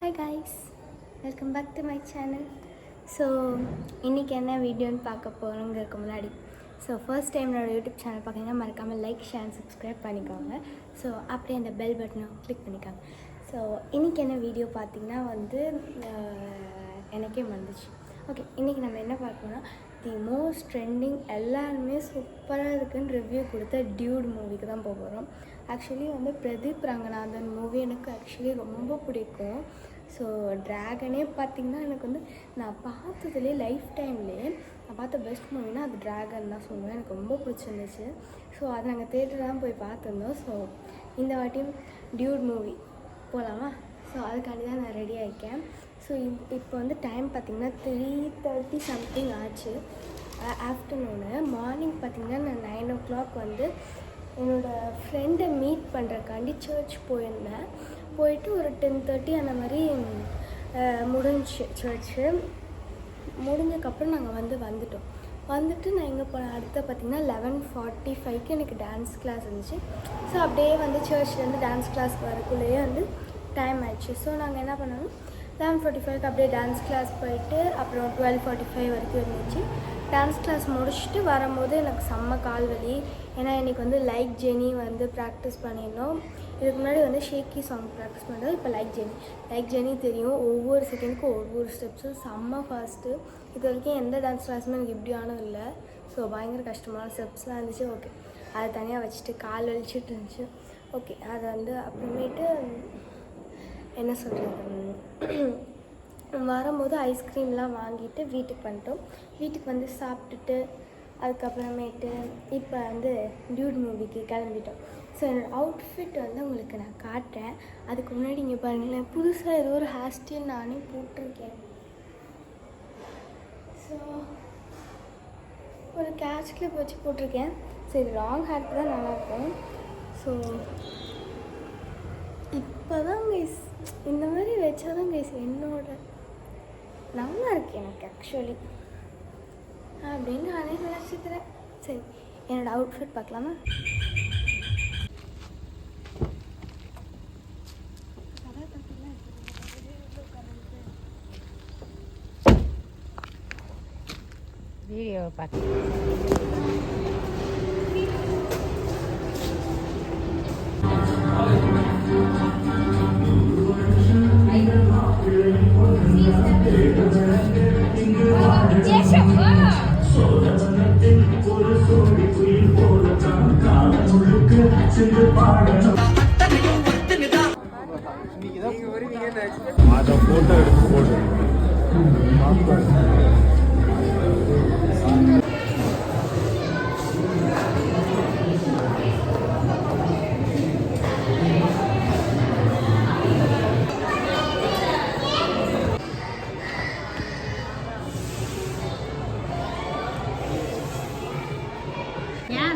Hi guys, welcome back to my channel. So இன்றைக்கி என்ன வீடியோன்னு பார்க்க போகிறோங்கிறதுக்கு முன்னாடி ஃபர்ஸ்ட் டைம் என்னோடய யூடியூப் சேனல் பார்த்தீங்கன்னா மறக்காமல் லைக், ஷேர், சப்ஸ்கிரைப் பண்ணிக்கோங்க. அப்படியே அந்த பெல் பட்டனை கிளிக் பண்ணிக்கோங்க. இன்றைக்கி என்ன வீடியோ பார்த்திங்கன்னா எனக்கே வந்துச்சு. ஓகே, இன்றைக்கி நம்ம என்ன பார்க்கணும்னா தி மோஸ்ட் ட்ரெண்டிங், எல்லாருமே சூப்பராக இருக்குன்னு ரிவ்யூ கொடுத்த டியூட் மூவிக்கு தான் போக போகிறோம். ஆக்சுவலி பிரதீப் ரங்கநாதன் மூவி எனக்கு ஆக்சுவலி ரொம்ப பிடிக்கும். ட்ராகனே பார்த்திங்கன்னா எனக்கு நான் பார்த்ததுலேயே லைஃப் டைம்லேயே நான் பார்த்த பெஸ்ட் மூவினா அது ட்ராகன் தான் சொல்லுவேன். எனக்கு ரொம்ப பிடிச்சிருந்துச்சு. அது நாங்கள் தேட்டரில் தான் போய் பார்த்துருந்தோம். இந்த வாட்டியும் டியூட் மூவி போகலாமா? அதுக்காண்டி தான் நான் ரெடி ஆகிக்கேன். இப்போ டைம் பார்த்திங்கன்னா 3:30 சம்திங் ஆச்சு ஆஃப்டர்நூனு. மார்னிங் பார்த்திங்கன்னா நான் 9 o'clock என்னோடய ஃப்ரெண்டை மீட் பண்ணுறக்காண்டி சர்ச் போயிருந்தேன். போயிட்டு ஒரு 10:30 அந்த மாதிரி முடிஞ்சிச்சு. சர்ச்சு முடிஞ்சக்கப்புறம் நாங்கள் வந்துட்டு நான் எங்கே போனேன் அடுத்த பார்த்திங்கன்னா 11:45க்கு எனக்கு டான்ஸ் கிளாஸ் இருந்துச்சு. அப்படியே சர்ச்லேருந்து டான்ஸ் கிளாஸ்க்கு வரக்குள்ளேயே டைம் ஆயிடுச்சு. நாங்கள் என்ன பண்ணோம், 11:45க்கு அப்படியே டான்ஸ் கிளாஸ் போயிட்டு அப்புறம் 12:45 வரைக்கும் இருந்துச்சு. டான்ஸ் கிளாஸ் முடிச்சுட்டு வரும்போது எனக்கு செம்ம கால் வலி. ஏன்னா இன்றைக்கி லைக் ஜெனி ப்ராக்டிஸ் பண்ணியிருந்தோம். இதுக்கு முன்னாடி ஷேக்கி சாங் ப்ராக்டிஸ் பண்ணுறது. இப்போ லைக் ஜெனி தெரியும், ஒவ்வொரு செகண்டுக்கும் ஒவ்வொரு ஸ்டெப்ஸும் செம்ம ஃபாஸ்ட்டு. இது வரைக்கும் எந்த டான்ஸ் கிளாஸுமே எனக்கு இப்படி ஆனது இல்லை. பயங்கர கஷ்டமான ஸ்டெப்ஸ்லாம் இருந்துச்சு. ஓகே, அதை தனியாக வச்சுட்டு கால் வலிச்சுட்டு இருந்துச்சு. ஓகே, அதை அப்புறமேட்டு என்ன சொல்கிறது, வரும்போது ஐஸ்கிரீம்லாம் வாங்கிட்டு வீட்டுக்கு வந்துட்டோம். வீட்டுக்கு சாப்பிட்டுட்டு அதுக்கப்புறமேட்டு இப்போ டியூட் மூவிக்கு கிளம்பிட்டோம். என்னோடய அவுட்ஃபிட் உங்களுக்கு நான் காட்டுறேன். அதுக்கு முன்னாடி இங்கே பாருங்களேன், புதுசாக ஏதோ ஒரு ஹேர் ஸ்டைல் நானே போட்டிருக்கேன். ஒரு கேட்ச் கிளிப் வச்சு போட்டிருக்கேன். ராங் ஹேருக்கு தான் நல்லாயிருக்கும். இப்போ தான் கைஸ் இந்த மாதிரி வச்சாதான் கைஸ் என்னோட நல்லா இருக்கு எனக்கு ஆக்சுவலி அப்படின்னு நானே நினச்சிக்கிறேன். என்னோடய அவுட்ஃபிட் பார்க்கலாமா? வீடியோ பார்த்து அதை போட்டோ எடுத்து போட்டு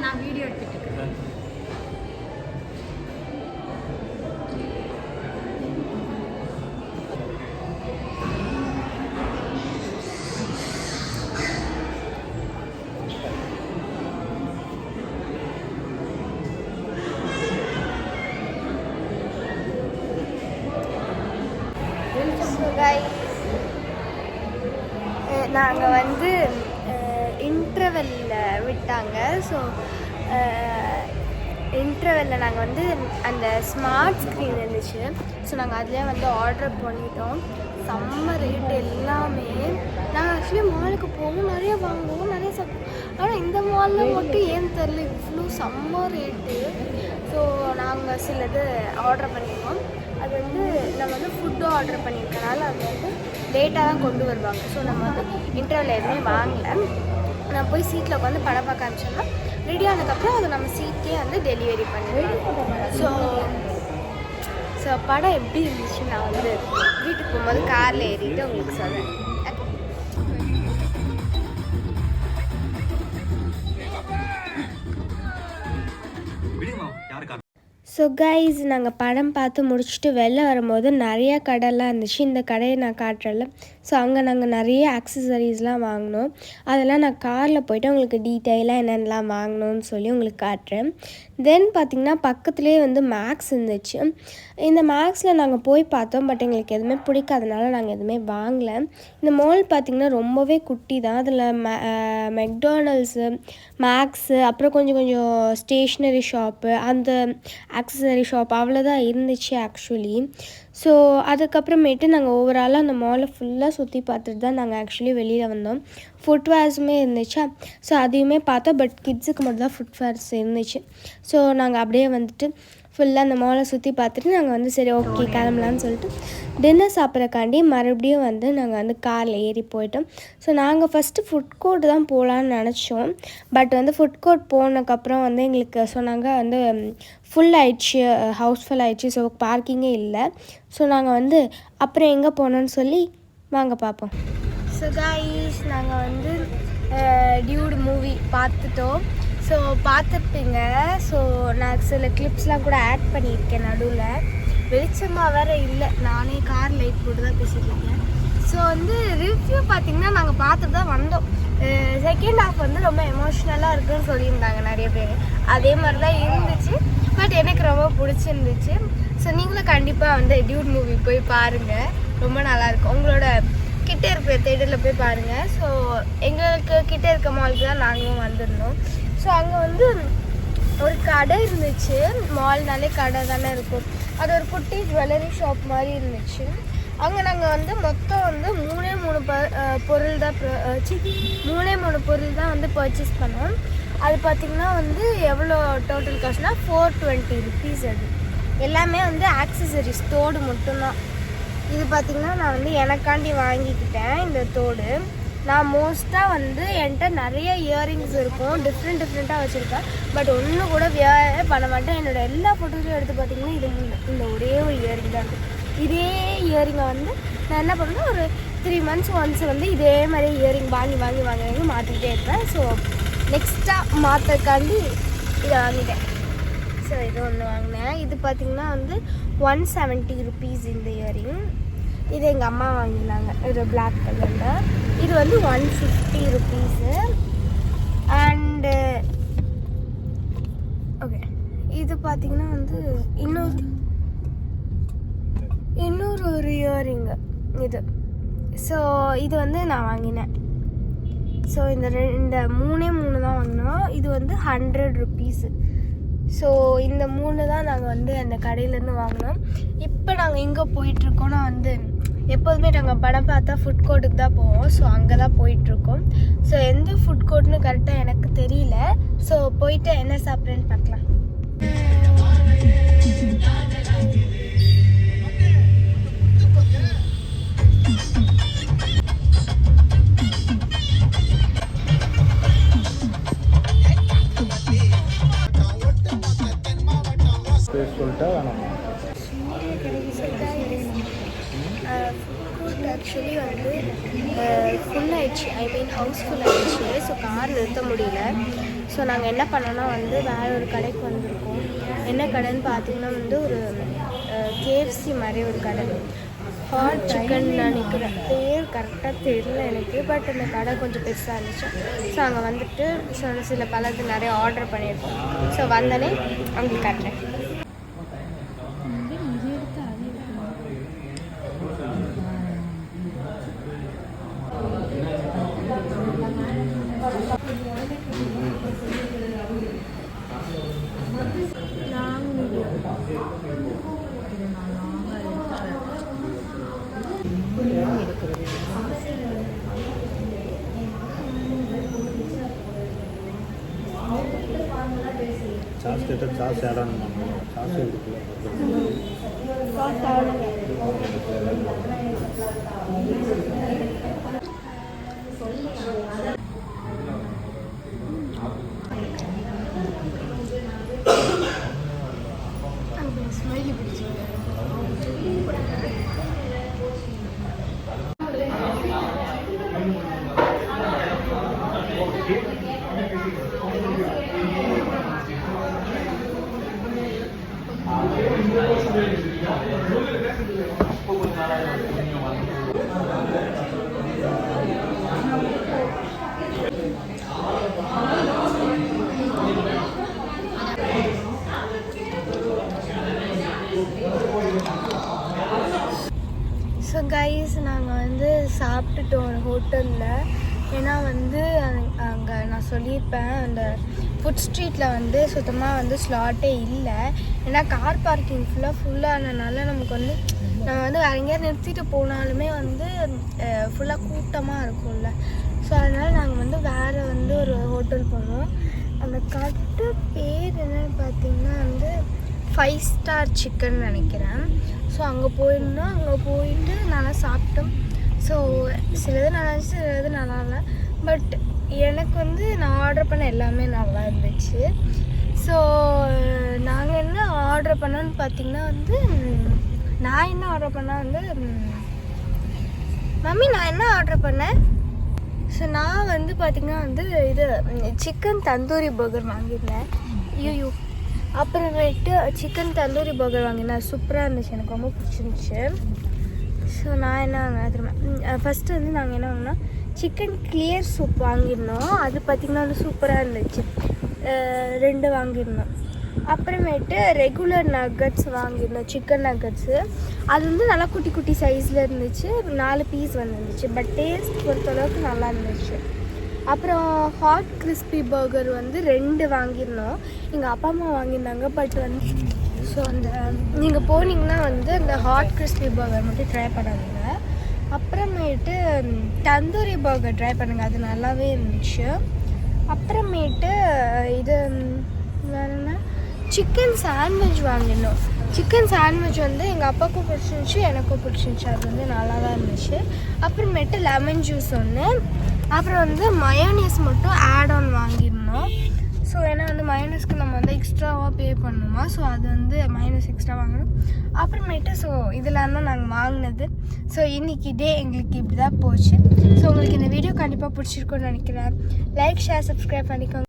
நான் வீடியோ எடுத்துட்டு இருக்கேன். நாங்கள் இன்டர்வெல்ல விட்டாங்க. இன்டர்வெல்லில் நாங்கள் அந்த ஸ்மார்ட் ஸ்க்ரீன் இருந்துச்சு. நாங்கள் அதிலே ஆர்டர் பண்ணிட்டோம். செம்ம ரேட்டு எல்லாமே. நாங்கள் ஆக்சுவலி மாலுக்கு போவோம், நிறைய வாங்குவோம், நிறைய சாப்பிடுவோம். ஆனால் இந்த மாலில் மட்டும் ஏன் தெரில இவ்வளோ செம்ம ரேட்டு. நாங்கள் சிலது ஆர்டர் பண்ணியிருக்கோம். அது நம்ம ஃபுட்டு ஆர்டர் பண்ணியிருக்கனால அது லேட்டாக தான் கொண்டு வருவாங்க. நம்ம இன்டர்வெல் எதுவுமே வாங்கலை. நான் போய் சீட்டில் உட்காந்து படம் பார்க்க ஆரம்பிச்சோன்னா ரெடி ஆனதுக்கப்புறம் அதை நம்ம சீட்டே டெலிவரி பண்ணிடுவோம். படம் எப்படி இருந்துச்சு நான் வீட்டுக்கு போகும்போது காரில் ஏறிட்டு உங்களுக்கு சொல்கிறேன். கைஸ், நாங்கள் படம் பார்த்து முடிச்சுட்டு வெளில வரும்போது நிறையா கடைலாம் இருந்துச்சு. இந்த கடையை நான் காட்டுறல. ஸோ அங்கே நாங்கள் நிறைய ஆக்சசரிஸ்லாம் வாங்கினோம். அதெல்லாம் நான் காரில் போய்ட்டு உங்களுக்கு டீட்டெயிலாக என்னென்னலாம் வாங்கினோன்னு சொல்லி உங்களுக்கு காட்டுறேன். தென் பார்த்திங்கன்னா பக்கத்துலேயே வந்து மேக்ஸ் இருந்துச்சு. இந்த மேக்ஸில் நாங்கள் போய் பார்த்தோம், பட் எங்களுக்கு எதுவுமே பிடிக்காதனால நாங்கள் எதுவுமே வாங்கலை. இந்த மால் பார்த்திங்கன்னா ரொம்பவே குட்டி தான். அதில் மெக்டானல்ட்ஸு, மேக்ஸு, அப்புறம் கொஞ்சம் கொஞ்சம் ஸ்டேஷ்னரி ஷாப்பு, அந்த ஆக்சசரி ஷாப் அவ்வளோதான் இருந்துச்சு ஆக்சுவலி. ஸோ அதுக்கப்புறமேட்டு நாங்கள் ஓவராலாக அந்த மாலை ஃபுல்லாக சுற்றி பார்த்துட்டு தான் நாங்கள் ஆக்சுவலி வெளியில் வந்தோம். ஃபுட்வேர்ஸுமே இருந்துச்சா, ஸோ அதையுமே பார்த்தோம். பட் கிட்ஸுக்கு மட்டும் தான் ஃபுட்வேர்ஸ் இருந்துச்சு. ஸோ நாங்கள் அப்படியே வந்துட்டு ஃபுல்லாக அந்த மாலை சுற்றி பார்த்துட்டு நாங்கள் வந்து சரி ஓகே கிளம்பலான்னு சொல்லிட்டு டின்னர் சாப்பிட்றக்காண்டி மறுபடியும் வந்து நாங்கள் வந்து காரில் ஏறி போயிட்டோம். ஸோ நாங்கள் ஃபஸ்ட்டு ஃபுட் கோர்ட் தான் போகலான்னு நினச்சோம். பட் வந்து ஃபுட் கோர்ட் போனதுக்கப்புறம் வந்து எங்களுக்கு சொன்னாங்க வந்து ஃபுல் ஆயிடுச்சு, ஹவுஸ்ஃபுல் ஆயிடுச்சு, ஸோ பார்க்கிங்கே இல்லை. ஸோ நாங்கள் வந்து அப்புறம் எங்கே போனோன்னு சொல்லி வாங்க பார்ப்போம். ஸோ கைஸ், நாங்கள் வந்து டியூட் மூவி பார்த்துட்டோம். ஸோ பார்த்துருப்பீங்க. ஸோ நான் சில கிளிப்ஸ்லாம் கூட ஆட் பண்ணியிருக்கேன் நடுவில். வெளிச்சமாக வேறு இல்லை, நானே கார் லைட் போட்டு தான் பேசிகிட்டு இருக்கேன். ஸோ வந்து ரிவ்யூ பார்த்திங்கன்னா நாங்கள் பார்த்துட்டு தான் வந்தோம். செகண்ட் ஹாஃப் வந்து ரொம்ப எமோஷ்னலாக இருக்குதுன்னு சொல்லியிருந்தாங்க நிறைய பேர். அதே மாதிரி தான் இருந்துச்சு. பட் எனக்கு ரொம்ப பிடிச்சிருந்துச்சு. ஸோ நீங்களும் கண்டிப்பாக வந்து டியூட் மூவி போய் பாருங்கள், ரொம்ப நல்லாயிருக்கும். உங்களோட கிட்டே இருக்கிற தேட்டரில் போய் பாருங்கள். ஸோ எங்களுக்கு கிட்டே இருக்க மாலுக்கு தான் நாங்களும் வந்திருந்தோம். ஸோ அங்கே வந்து ஒரு கடை இருந்துச்சு. மால்னாலே கடை தானே இருக்கும். அது ஒரு குட்டி ஜுவல்லரி ஷாப் மாதிரி இருந்துச்சு. அங்கே நாங்கள் வந்து மொத்தம் வந்து மூணே மூணு பொருள் தான் வந்து பர்ச்சேஸ் பண்ணோம். அது பார்த்திங்கன்னா வந்து எவ்வளோ டோட்டல் காஸ்ட்னா 420 rupees. அது எல்லாமே வந்து ஆக்சசரிஸ், தோடு மட்டும்தான். இது பார்த்திங்கன்னா நான் வந்து எனக்காண்டி வாங்கிக்கிட்டேன் இந்த தோடு. நான் மோஸ்ட்டாக வந்து என்கிட்ட நிறைய இயரிங்ஸ் இருக்கும், டிஃப்ரெண்ட்டாக வச்சுருக்கேன். பட் ஒன்று கூட வியரே பண்ண மாட்டேன். என்னோடய எல்லா ஃபோட்டோஸையும் எடுத்து பார்த்திங்கன்னா இந்த ஒரே ஒரு இயரிங் தான் இருக்குது. இதே இயரிங்கை வந்து நான் என்ன பண்ணுவேன், ஒரு 3 months ஒன்ஸ் வந்து இதே மாதிரி இயரிங் வாங்கி மாற்றிக்கிட்டே இருப்பேன். ஸோ நெக்ஸ்ட்டாக மாற்றக்காண்டி இதை வாங்கிட்டேன். ஸோ இது ஒன்று வாங்கினேன். இது பார்த்திங்கன்னா வந்து 170 rupees இந்த இயரிங். இது எங்கள் அம்மா வாங்கினாங்க, இது பிளாக் கலரில். இது வந்து 150 rupees. அண்டு ஓகே, இது பார்த்திங்கன்னா வந்து இன்னொரு ஒரு இயரிங்கு இது. ஸோ இது வந்து நான் வாங்கினேன். ஸோ இந்த மூணே தான் வாங்கினோம். இது வந்து 100 rupees. ஸோ இந்த 3 தான் நாங்கள் வந்து அந்த கடையிலேருந்து வாங்கினோம். இப்போ நாங்கள் எங்கே போயிட்டுருக்கோன்னா வந்து எப்போதுமே நாங்கள் படம் பார்த்தா ஃபுட் கோர்ட்டுக்கு தான் போவோம். ஸோ அங்கே தான் போயிட்டுருக்கோம். ஸோ எந்த ஃபுட் கோர்ட்னு கரெக்டாக எனக்கு தெரியல. ஸோ போயிட்டு என்ன சாப்பிட்றேன்னு பார்க்கலாம். சொல்லிட்டா வேணாமா? ஆக்சுவலி வந்து ஃபுல் ஆயிடுச்சு, ஐ மீன் ஹவுஸ்ஃபுல் ஆயிடுச்சு. ஸோ கார் நிறுத்த முடியல. ஸோ நாங்கள் என்ன பண்ணோன்னா வந்து வேறு ஒரு கடைக்கு வந்திருக்கோம். என்ன கடைன்னு பார்த்தீங்கன்னா வந்து ஒரு KFC மாதிரி ஒரு கடை, ஹாட் சிக்கன் நினைக்கிறேன், பேர் கரெக்டாக தெரியல எனக்கு. பட் அந்த கடை கொஞ்சம் பெருசாக இருந்துச்சு. ஸோ அங்கே வந்துட்டு சில பலது நிறைய ஆர்டர் பண்ணியிருக்கோம். ஸோ வந்தோடனே அவங்களுக்கு காட்டுறேன். சாஸ் கேட்ட சாஸ் ஆட் ஆன் பண்ணணும். சாஸ் எடுக்கல. ஸ்மைலி பிடிச்சி Gracias. ஸோ கைஸ் நாங்கள் வந்து சாப்பிட்டுட்டோம் ஒரு ஹோட்டலில். ஏன்னா வந்து அங்கே நான் சொல்லியிருப்பேன் அந்த ஃபுட் ஸ்ட்ரீட்டில் வந்து சுத்தமாக வந்து ஸ்லாட்டே இல்லை. ஏன்னா கார் பார்க்கிங் ஃபுல்லானனால நமக்கு வந்து நம்ம வந்து வேறு எங்கேயாவது நிறுத்திட்டு போனாலுமே வந்து ஃபுல்லாக கூட்டமாக இருக்கும்ல. ஸோ அதனால் நாங்கள் வந்து வேறு வந்து ஒரு ஹோட்டல் போனோம். அந்த கட்டு பேர் என்னன்னு பார்த்தீங்கன்னா வந்து 5 ஸ்டார் சிக்கன் நினைக்கிறேன். ஸோ அங்கே போயிருந்தோம். அங்கே போயிட்டு நல்லா சாப்பிட்டோம். ஸோ சிலது நல்லா இருந்துச்சு, சிலது நல்லா இல்லை. பட் எனக்கு வந்து நான் ஆர்டர் பண்ண எல்லாமே நல்லா இருந்துச்சு. ஸோ நாங்கள் என்ன ஆர்டர் பண்ணோன்னு பார்த்தீங்கன்னா வந்து நான் என்ன ஆர்டர் பண்ணேன் வந்து மம்மி நான் என்ன ஆர்டர் பண்ணேன். ஸோ நான் வந்து பார்த்திங்கன்னா வந்து இது சிக்கன் தந்தூரி பர்கர் வாங்கியிருந்தேன். யூ அப்புறமேட்டு சிக்கன் தந்தூரி பர்கர் வாங்கினேன். சூப்பராக இருந்துச்சு, எனக்கு ரொம்ப பிடிச்சிருந்துச்சு. ஸோ நான் என்ன வாங்கினேன் தெரியுமா, ஃபஸ்ட்டு வந்து நாங்கள் என்ன வாங்கினா சிக்கன் கிளியர் சூப் வாங்கியிருந்தோம். அது பார்த்திங்கன்னா வந்து சூப்பராக இருந்துச்சு. 2 வாங்கியிருந்தோம். அப்புறமேட்டு ரெகுலர் நக்கட்ஸ் வாங்கியிருந்தோம், சிக்கன் நக்கட்ஸு. அது வந்து நல்லா குட்டி குட்டி சைஸில் இருந்துச்சு. 4 பீஸ் வந்துருந்துச்சு. பட் டேஸ்ட் பொறுத்தளவுக்கு நல்லா இருந்துச்சு. அப்புறம் ஹாட் கிறிஸ்பி பர்கர் வந்து 2 வாங்கியிருந்தோம். எங்கள் அப்பா அம்மா வாங்கியிருந்தாங்க. பட் வந்து ஸோ அந்த நீங்கள் போனீங்கன்னா வந்து அந்த ஹாட் கிறிஸ்பி பர்கர் மட்டும் ட்ரை பண்ணாதீங்க. அப்புறமேட்டு தந்தூரி பர்கர் ட்ரை பண்ணுங்கள், அது நல்லாவே இருந்துச்சு. அப்புறமேட்டு இது வேறு என்ன சிக்கன் சாண்ட்விச் வாங்கினோம். சிக்கன் சாண்ட்விச் வந்து எங்கள் அப்பாவுக்கும் பிடிச்சிருந்துச்சி, எனக்கும் பிடிச்சிருந்துச்சி. அது வந்து நல்லா தான் இருந்துச்சு. அப்புறமேட்டு லெமன் ஜூஸ் ஒன்று. அப்புறம் வந்து மயோனீஸ் மட்டும் ஆட் ஆன் வாங்கியிருந்தோம். ஸோ ஏன்னா வந்து மயோனீஸ்க்கு நம்ம வந்து எக்ஸ்ட்ராவாக பே பண்ணணுமா. ஸோ அது வந்து மயோனீஸ் எக்ஸ்ட்ரா வாங்கணும். அப்புறமேட்டு ஸோ இதெல்லாம் தான் நாங்கள் வாங்கினது. ஸோ இன்றைக்கி டே எங்களுக்கு இப்படி தான் போச்சு. ஸோ உங்களுக்கு இந்த வீடியோ கண்டிப்பாக பிடிச்சிருக்குன்னு நினைக்கிறேன். லைக், ஷேர், சப்ஸ்கிரைப் பண்ணிக்கோங்க.